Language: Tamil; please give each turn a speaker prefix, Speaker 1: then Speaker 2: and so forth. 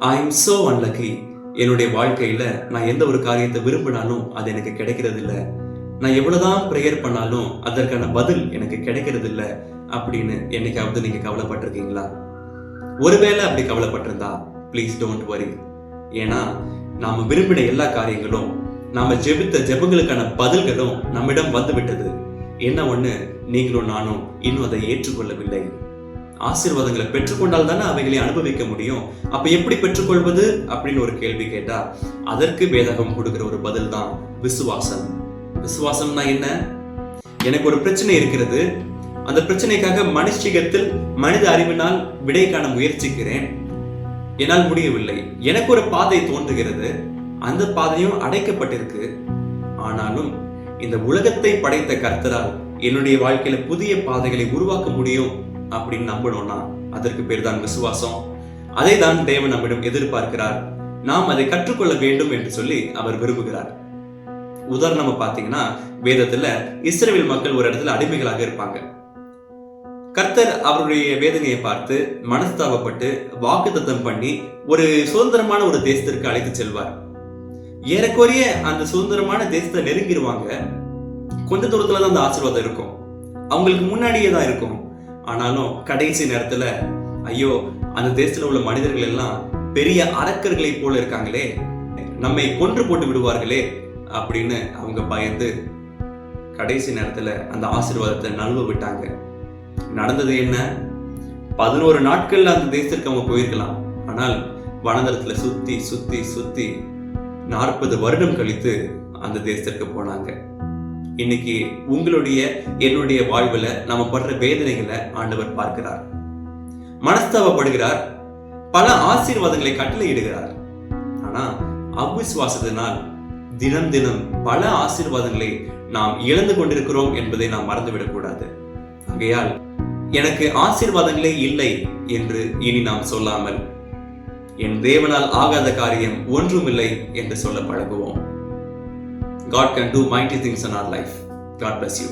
Speaker 1: I am so unlucky. என்னுடைய வாழ்க்கையில நான் எந்த ஒரு காரியத்தை விரும்பினாலும் அது எனக்கு கிடைக்கிறது இல்ல. நான் எவ்வளவுதான் பிரேயர் பண்ணாலும் அதற்கான பதில் எனக்கு கிடைக்கிறது இல்ல அப்படின்னு என்னைக்காவது நீங்க கவலைப்பட்டிருக்கீங்களா? ஒருவேளை அப்படி கவலைப்பட்டிருந்தா ப்ளீஸ் டோன்ட் வரி. ஏன்னா நாம விரும்பின எல்லா காரியங்களும், நாம ஜெபித்த ஜெபங்களுக்கான பதில்களும் நம்மிடம் வந்து விட்டது. என்ன ஒண்ணு, நீங்களும் நானும் இன்னும் அதை ஏற்றுக்கொள்ளவில்லை. ஆசீர்வாதங்களை பெற்றுக்கொண்டால் தானே அவைகளை அனுபவிக்க முடியும். அப்ப எப்படி பெற்றுக்கொள்வது அப்படின்னு ஒரு கேள்வி கேட்டா அதற்கு வேதகம் கொடுக்கிற ஒரு பதில் தான் விசுவாசம். விசுவாசம்னா என்ன? எனக்கு ஒரு பிரச்சனை இருக்கிறது, அந்த பிரச்சனைக்காக மனுஷிகத்தில் மனித அறிவினால் விடை காண முயற்சிக்கிறேன், என்னால் முடியவில்லை. எனக்கு ஒரு பாதை தோன்றுகிறது, அந்த பாதையும் அடைக்கப்பட்டிருக்கு. ஆனாலும் இந்த உலகத்தை படைத்த கர்த்தரால் என்னுடைய வாழ்க்கையில புதிய பாதைகளை உருவாக்க முடியும் அப்படின்னு நம்பணும்னா அதற்கு பேர் தான் விசுவாசம். அதை தான் தேவன் நம்மிடம் எதிர்பார்க்கிறார். நாம் அதை கற்றுக்கொள்ள வேண்டும் என்று சொல்லி அவர் விரும்புகிறார். உதாரணமா பாத்தீங்கன்னா, வேதத்துல இஸ்ரவேல் மக்கள் ஒரு இடத்துல அடிமைகளாக இருப்பாங்க. கர்த்தர் அவருடைய வேதனையை பார்த்து மனஸ்தாபப்பட்டு வாக்குத்தத்தம் பண்ணி ஒரு சுதந்திரமான ஒரு தேசத்திற்கு அழைத்து செல்வார். ஏறக்குறைய அந்த சுதந்திரமான தேசத்தை நெருங்கிடுவாங்க. கொஞ்ச தூரத்துல தான் அந்த ஆசீர்வாதம் இருக்கும், அவங்களுக்கு முன்னாடியே தான் இருக்கும். ஆனாலும் கடைசி நேரத்துல ஐயோ, அந்த தேசத்துல உள்ள மனிதர்கள் எல்லாம் பெரிய அரக்கர்களை போல இருக்காங்களே, நம்மை கொன்று போட்டு விடுவார்களே அப்படின்னு அவங்க பயந்து கடைசி நேரத்துல அந்த ஆசீர்வாதத்தை நழுவ விட்டாங்க. நடந்தது என்ன? 11 நாட்கள்ல அந்த தேசத்திற்கு அவங்க போயிருக்கலாம். ஆனால் வனாந்தரத்துல சுத்தி சுத்தி சுத்தி 40 வருடம் கழித்து அந்த தேசத்திற்கு போனாங்க. இன்னைக்கு உங்களுடைய என்னுடைய வாழ்வுல நம்ம படுற வேதனைகளை ஆண்டவர் பார்க்கிறார், மனஸ்தாபப்படுகிறார், பல ஆசீர்வாதங்களை கட்டளையிடுகிறார். ஆனா அவிசுவாசத்தினால் தினம் தினம் பல ஆசீர்வாதங்களை நாம் இழந்து கொண்டிருக்கிறோம் என்பதை நாம் மறந்துவிடக் கூடாது. ஆகையால் எனக்கு ஆசீர்வாதங்களே இல்லை என்று இனி நாம் சொல்லாமல், என் தேவனால் ஆகாத காரியம் ஒன்றுமில்லை என்று சொல்ல பழகுவோம். God can do mighty things in our life. God bless you.